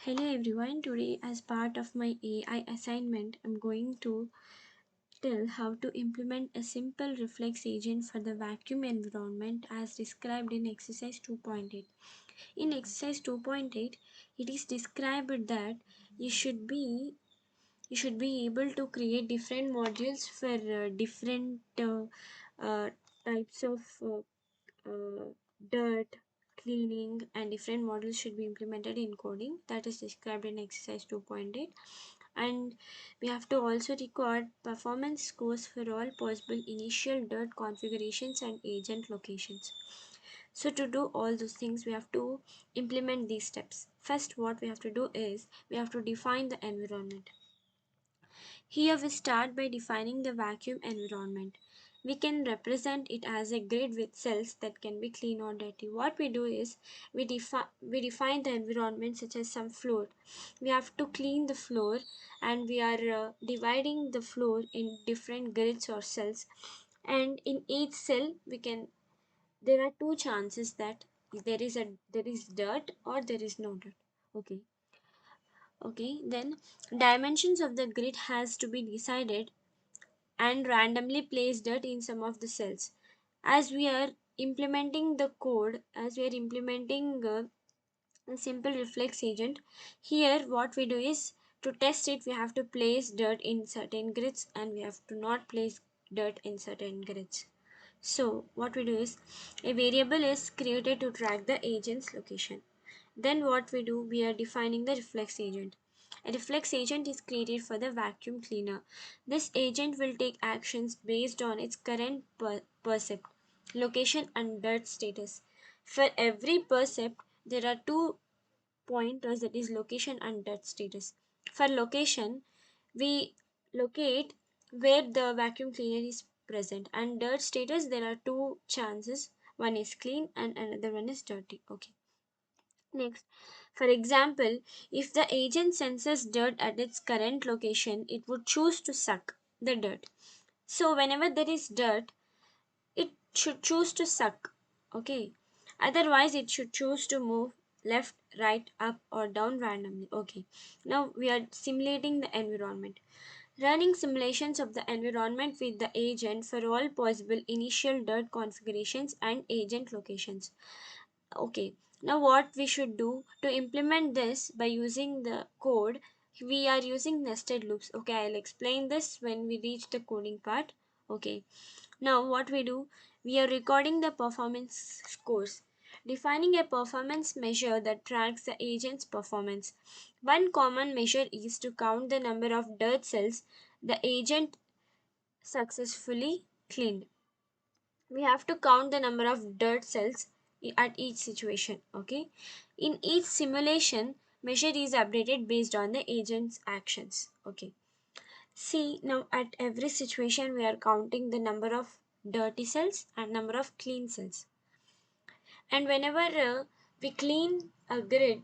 Hello everyone, today as part of my AI assignment, I'm going to tell how to implement a simple reflex agent for the vacuum environment as described in exercise 2.8. In exercise 2.8, it is described that you should be you should be able to create different modules for different types of uh, dirt cleaning, and different models should be implemented in coding that is described in exercise 2.8. And we have to also record performance scores for all possible initial dirt configurations and agent locations. So to do all those things, we have to implement these steps. First, what we have to do is we have to define the environment. Here we start by defining the vacuum environment. We can represent it as a grid with cells that can be clean or dirty. What we do is we define the environment such as some floor. We have to clean the floor, and we are dividing the floor in different grids or cells. And in each cell, there are two chances that there is dirt or there is no dirt. Okay. Okay, then dimensions of the grid has to be decided and randomly placed it in some of the cells. As we are implementing the code, as we are implementing a simple reflex agent, here what we do is to test it, we have to place dirt in certain grids and we have to not place dirt in certain grids. So what we do is a variable is created to track the agent's location. Then what we do, we are defining the reflex agent. A reflex agent is created for the vacuum cleaner. This agent will take actions based on its current percept, location and dirt status. For every percept, there are two pointers, that is location and dirt status. For location, we locate where the vacuum cleaner is present, and dirt status, there are two chances, one is clean and another one is dirty. Okay. Next, for example, if the agent senses dirt at its current location, it would choose to suck the dirt. So whenever there is dirt, it should choose to suck. Okay. Otherwise, it should choose to move left, right, up, or down randomly. Okay. Now we are simulating the environment. Running simulations of the environment with the agent for all possible initial dirt configurations and agent locations. Okay, now what we should do to implement this by using the code, we are using nested loops. Okay, I'll explain this when we reach the coding part. Okay, now what we do, we are recording the performance scores, defining a performance measure that tracks the agent's performance. One common measure is to count the number of dirt cells the agent successfully cleaned. We have to count the number of dirt cells at each situation. Okay, in each simulation, measure is updated based on the agent's actions. Okay, see, now at every situation we are counting the number of dirty cells and number of clean cells, and whenever we clean a grid,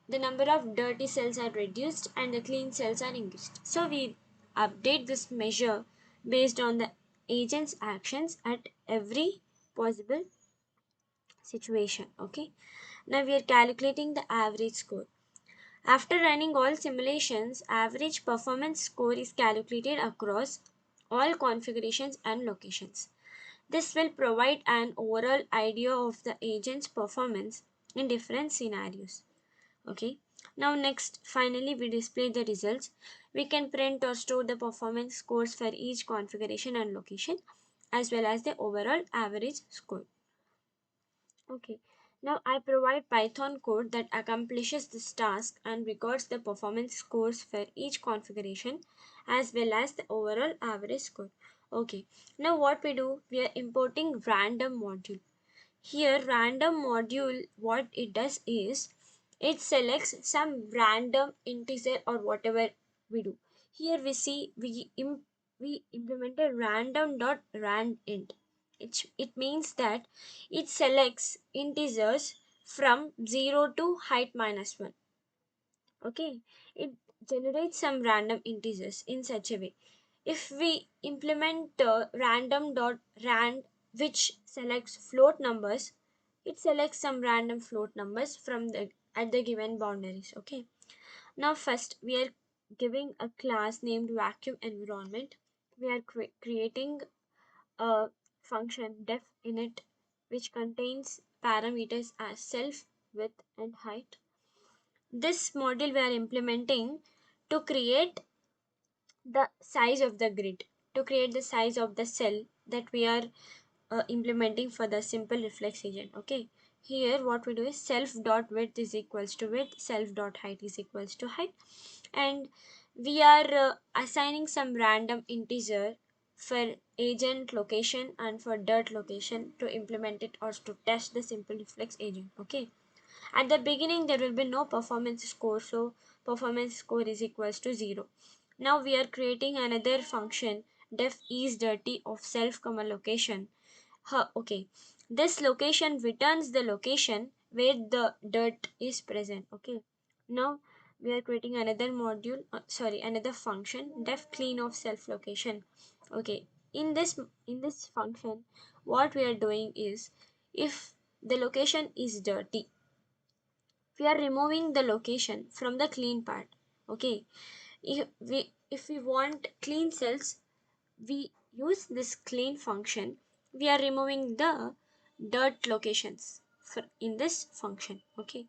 the number of dirty cells are reduced and the clean cells are increased. So we update this measure based on the agent's actions at every possible situation. Okay, now we are calculating the average score. After running all simulations, average performance score is calculated across all configurations and locations. This will provide an overall idea of the agent's performance in different scenarios. Okay, now next, finally we display the results. We can print or store the performance scores for each configuration and location, as well as the overall average score. Okay, now I provide Python code that accomplishes this task and records the performance scores for each configuration as well as the overall average score. Okay, now what we do, we are importing random module. Here random module, what it does is it selects some random integer or whatever we do. Here we see we implemented random.randint. It means that it selects integers from 0 to height minus 1. Okay, it generates some random integers in such a way. If we implement random.rand, which selects float numbers, it selects some random float numbers from the at the given boundaries. Okay, Now first we are giving a class named vacuum environment. We are creating a function def init which contains parameters as self, width and height. This module we are implementing to create the size of the grid, to create the size of the cell that we are implementing for the simple reflex agent. Okay, here what we do is self dot width is equals to width, self dot height is equals to height, and we are assigning some random integer for agent location and for dirt location to implement it or to test the simple reflex agent. Okay, at the beginning there will be no performance score, so performance score is equals to 0. Now we are creating another function def is dirty of self comma location. Okay, this location returns the location where the dirt is present. Okay, now we are creating another module, another function def clean of self location. Okay, in this function what we are doing is, if the location is dirty, we are removing the location from the clean part. Okay, if we want clean cells, we use this clean function. We are removing the dirt locations in this function. Okay,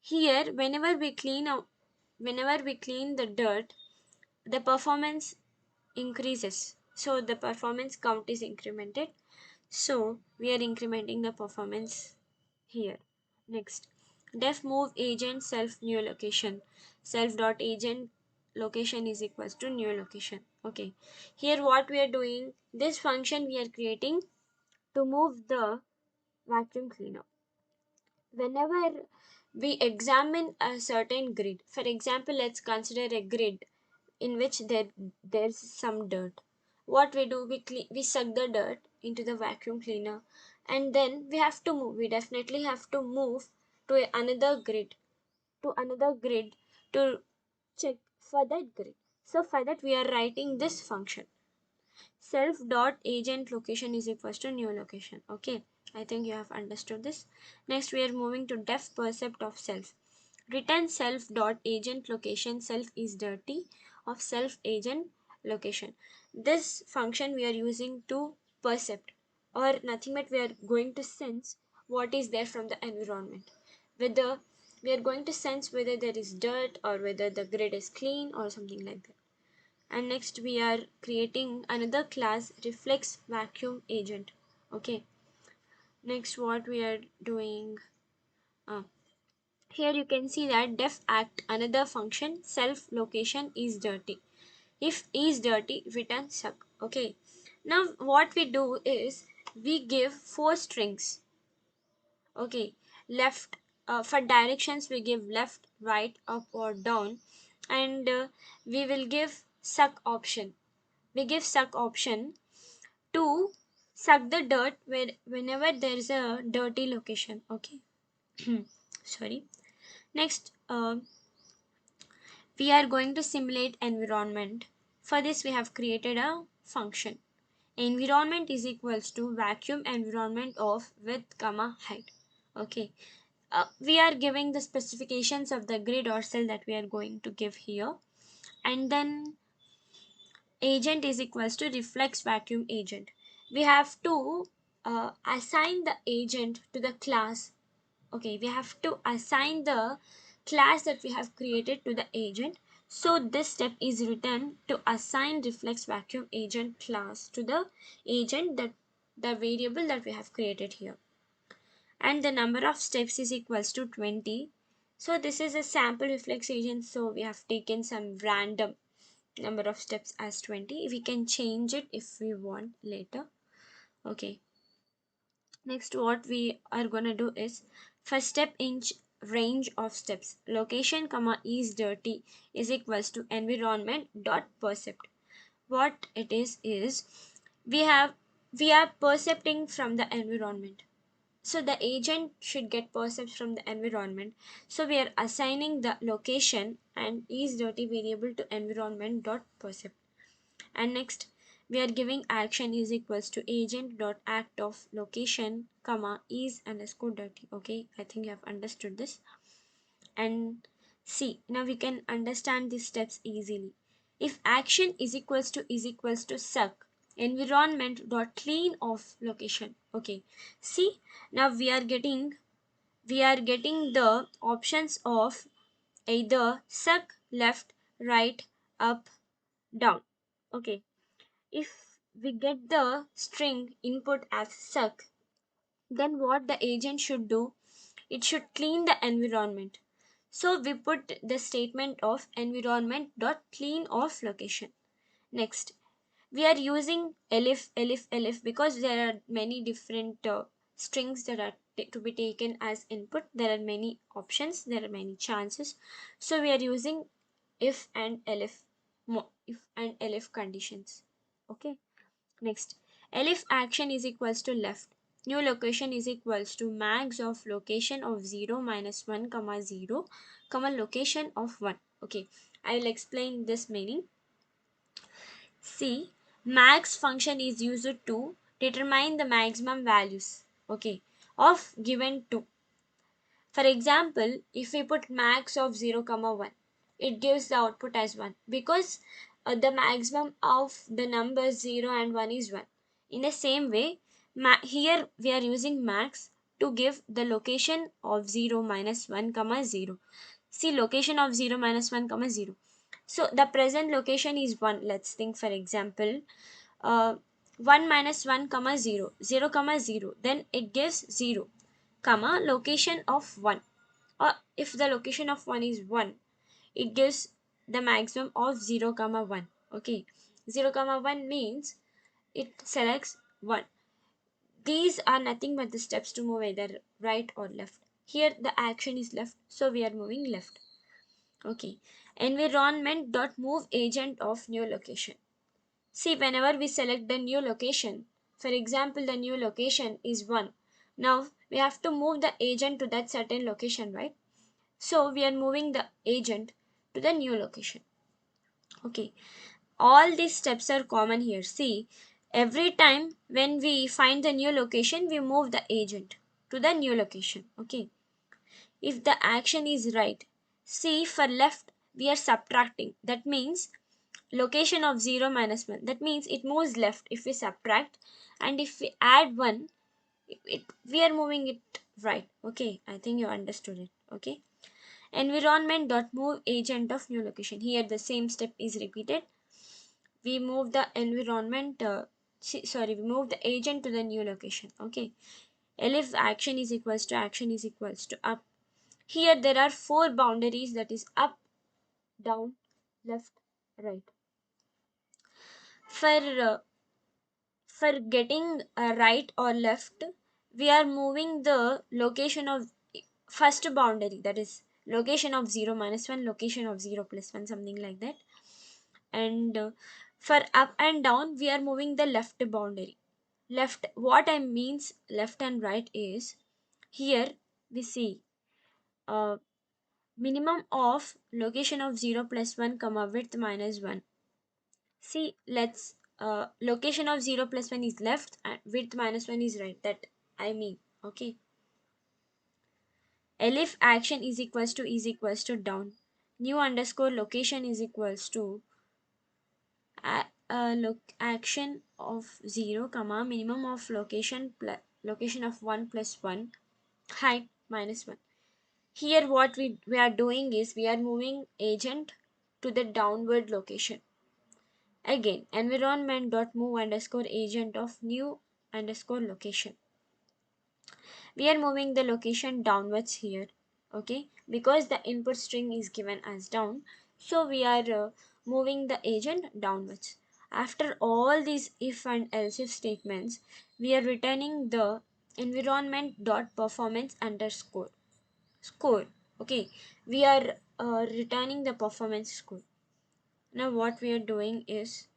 here whenever we clean the dirt, the performance increases, so the performance count is incremented, so we are incrementing the performance here. Next, def move agent self new location. Self dot agent location is equals to new location. Okay, here what we are doing, this function we are creating to move the vacuum cleaner. Whenever we examine a certain grid, for example, let's consider a grid in which there's some dirt. What we do, we suck the dirt into the vacuum cleaner, and then we definitely have to move to another grid to check for that grid. So for that we are writing this function self dot agent location is equals to new location. Okay, I think you have understood this. Next we are moving to def percept of self. Return self dot agent location self is dirty of self agent location. This function we are using to percept, or nothing but we are going to sense what is there from the environment, whether we are going to sense whether there is dirt or whether the grid is clean or something like that. And next we are creating another class reflex vacuum agent. Okay, next what we are doing, uh, here you can see that def act another function self location is dirty. If is dirty, return suck. Okay, now what we do is we give four strings. Okay, left, for directions we give left, right, up or down, and we will give suck option. We give suck option to suck the dirt whenever there is a dirty location. Okay, sorry. Next, we are going to simulate environment. For this we have created a function. Environment is equals to vacuum environment of width comma height. Okay, we are giving the specifications of the grid or cell that we are going to give here, and then agent is equals to reflex vacuum agent. We have to assign the agent to the class. Okay, we have to assign the class that we have created to the agent. So this step is written to assign reflex vacuum agent class to the agent, that the variable that we have created here, and the number of steps is equals to 20. So this is a sample reflex agent, so we have taken some random number of steps as 20. We can change it if we want later. Okay, next what we are gonna do is, first step in range of steps location comma is dirty is equals to environment dot percept. What it is we have we are percepting from the environment, so the agent should get percept from the environment, so we are assigning the location and is dirty variable to environment dot percept. And next we are giving action is equals to agent dot act of location comma is underscore dirty. Okay, I think you have understood this. And See, now we can understand these steps easily. If action is equals to suck, environment dot clean of location. Okay. See, now we are getting the options of either suck, left, right, up, down. Okay. If we get the string input as suck, then what the agent should do? It should clean the environment. So we put the statement of environment dot clean of location. Next, we are using elif because there are many different strings that are to be taken as input. There are many options, there are many chances. So we are using if and elif, if and elif conditions. Okay. Next, elif action is equals to left. New location is equals to max of location of 0 minus 1 comma 0 comma location of 1. Okay, I will explain this meaning. See, max function is used to determine the maximum values, okay, of given 2. For example, if we put max of 0 comma 1, it gives the output as 1 because the maximum of the numbers 0 and 1 is 1. In the same way, here we are using max to give the location of 0 minus 1 comma 0. See, location of 0 minus 1 comma 0. So the present location is 1. Let's think, for example, 1 minus 1 comma 0, 0 comma 0, then it gives 0 comma location of 1, or if the location of 1 is 1, it gives the maximum of 0 comma 1. Okay, 0 comma 1 means it selects 1. These are nothing but the steps to move either right or left. Here the action is left, so we are moving left. Okay, environment dot move agent of new location. See, whenever we select the new location, for example, the new location is 1. Now we have to move the agent to that certain location, right? So we are moving the agent to the new location. Okay, all these steps are common here. See, every time when we find the new location, we move the agent to the new location. Okay, if the action is right, see, for left we are subtracting. That means location of 0 minus 1. That means it moves left if we subtract, and if we add 1, we are moving it right. Okay, I think you understood it. Okay, environment dot move agent of new location. Here the same step is repeated. We move the environment we move the agent to the new location. Okay, elif action is equals to up. Here there are four boundaries, that is up, down, left, right. For uh, for getting right or left, we are moving the location of first boundary, that is location of 0 minus 1, location of 0 plus 1, something like that. And for up and down, we are moving the left boundary. Left, what I means left and right is, here we see uh, minimum of location of 0 plus 1 comma width minus 1. See, let's location of 0 plus 1 is left and width minus 1 is right, that I mean. Okay, elif action is equals to down. New underscore location is equals to action of 0 comma minimum of location plus location of 1 plus 1 height minus 1. Here what we are doing is we are moving agent to the downward location. Again, environment dot move underscore agent of new underscore location. We are moving the location downwards here. Okay, because the input string is given as down, so we are moving the agent downwards. After all these if and else if statements, we are returning the environment dot performance underscore score. Okay, we are returning the performance score. Now what we are doing is,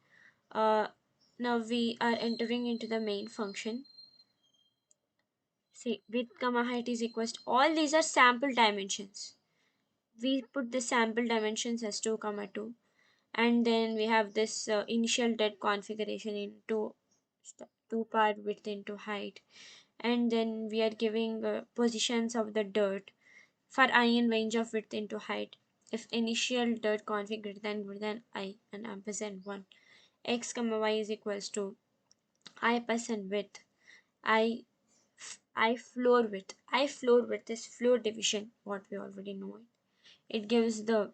uh, now we are entering into the main function. See, width comma height is equals to, all these are sample dimensions. We put the sample dimensions as 2 comma 2, and then we have this initial dead configuration into 2 part width into height, and then we are giving positions of the dirt for iron range of width into height. if initial dot config greater than I and ampersand 1, x comma y is equals to I percent width, I I floor width is floor division, what we already know. It gives the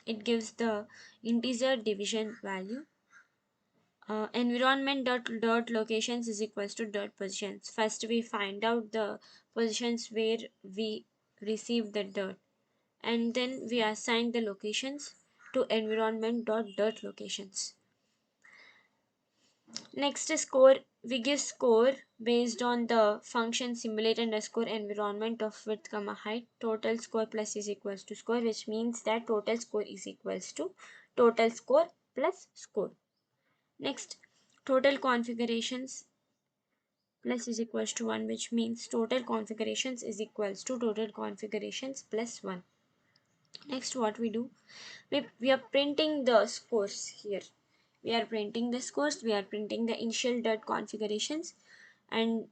it gives the integer division value. Environment dot locations is equals to dot positions. First we find out the positions where we receive the dirt, and then we assign the locations to environment dot locations. Next is score. We give score based on the function simulate underscore environment of width comma height. Total score plus is equals to score, which means that total score is equals to total score plus score. Next, total configurations plus is equals to 1, which means total configurations is equals to total configurations plus 1. Next, what we do, we are printing the scores here. We are printing the scores, we are printing the initial dot configurations, and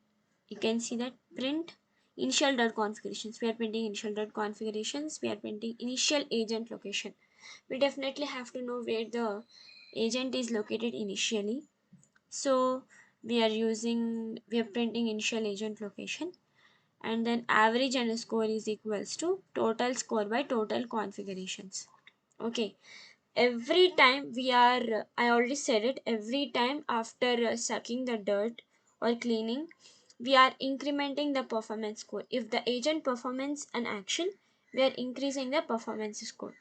you can see that print initial dot configurations. We are printing initial dot configurations, we are printing initial agent location. We definitely have to know where the agent is located initially. So we are printing initial agent location, and then average underscore is equals to total score by total configurations. Okay, every time we are I already said it, every time after sucking the dirt or cleaning, we are incrementing the performance score. If the agent performs an action, we are increasing the performance score.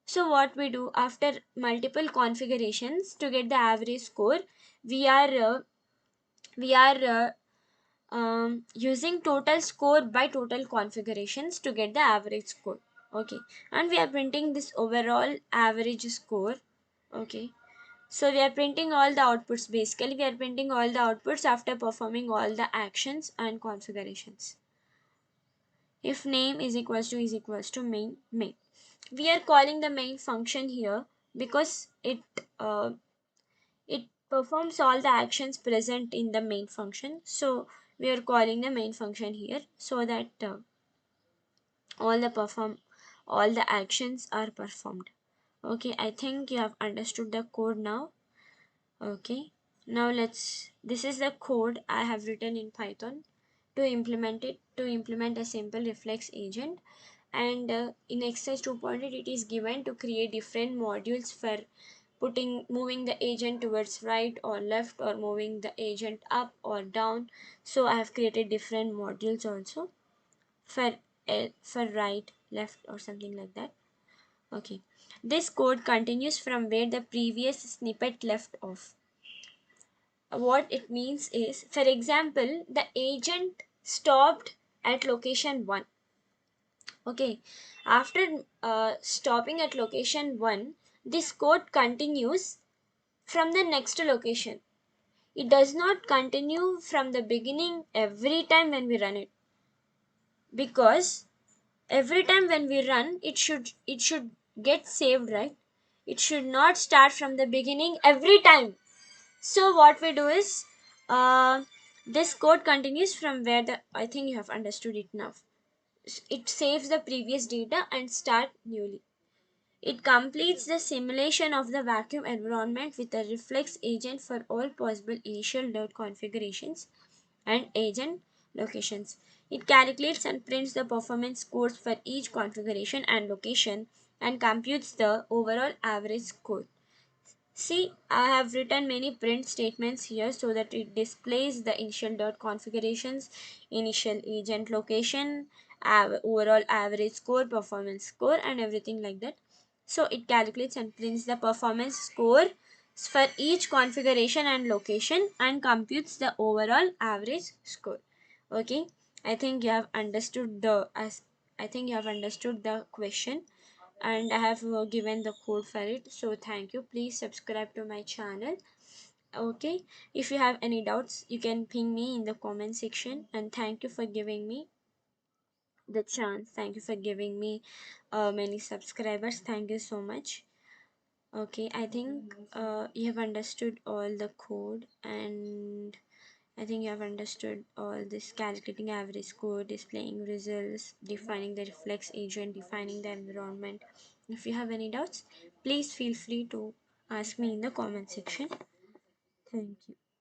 So what we do after multiple configurations to get the average score, we are using total score by total configurations to get the average score. Okay, and we are printing this overall average score. Okay, so we are printing all the outputs. Basically, we are printing all the outputs after performing all the actions and configurations. If name is equals to main, we are calling the main function here because it performs all the actions present in the main function. So we are calling the main function here so that all the perform all the actions are performed. Okay, I think you have understood the code now. Okay, now this is the code I have written in Python to implement a simple reflex agent. And in exercise 2.8 it is given to create different modules for moving the agent towards right or left, or moving the agent up or down. So I have created different modules also for for right, left, or something like that. Okay, this code continues from where the previous snippet left off. What it means is, for example, the agent stopped at location 1. Okay, after stopping at location 1, this code continues from the next location. It does not continue from the beginning every time when we run it, because every time when we run it should get saved, right? It should not start from the beginning every time. So what we do is, this code continues from where the I think you have understood it now. It saves the previous data and start newly. It completes the simulation of the vacuum environment with a reflex agent for all possible initial load configurations and agent locations. It calculates and prints the performance scores for each configuration and location and computes the overall average score. See, I have written many print statements here so that it displays the initial dot configurations, initial agent location, overall average score, performance score, and everything like that. So it calculates and prints the performance score for each configuration and location and computes the overall average score. Okay, I think you have understood I think you have understood the question, and I have given the code for it. So thank you. Please subscribe to my channel. Okay, if you have any doubts, you can ping me in the comment section. And thank you for giving me the chance. Thank you for giving me many subscribers. Thank you so much. Okay, I think you have understood all the code, and I think you have understood all this: calculating average score, displaying results, defining the reflex agent, defining the environment. If you have any doubts, please feel free to ask me in the comment section. Thank you.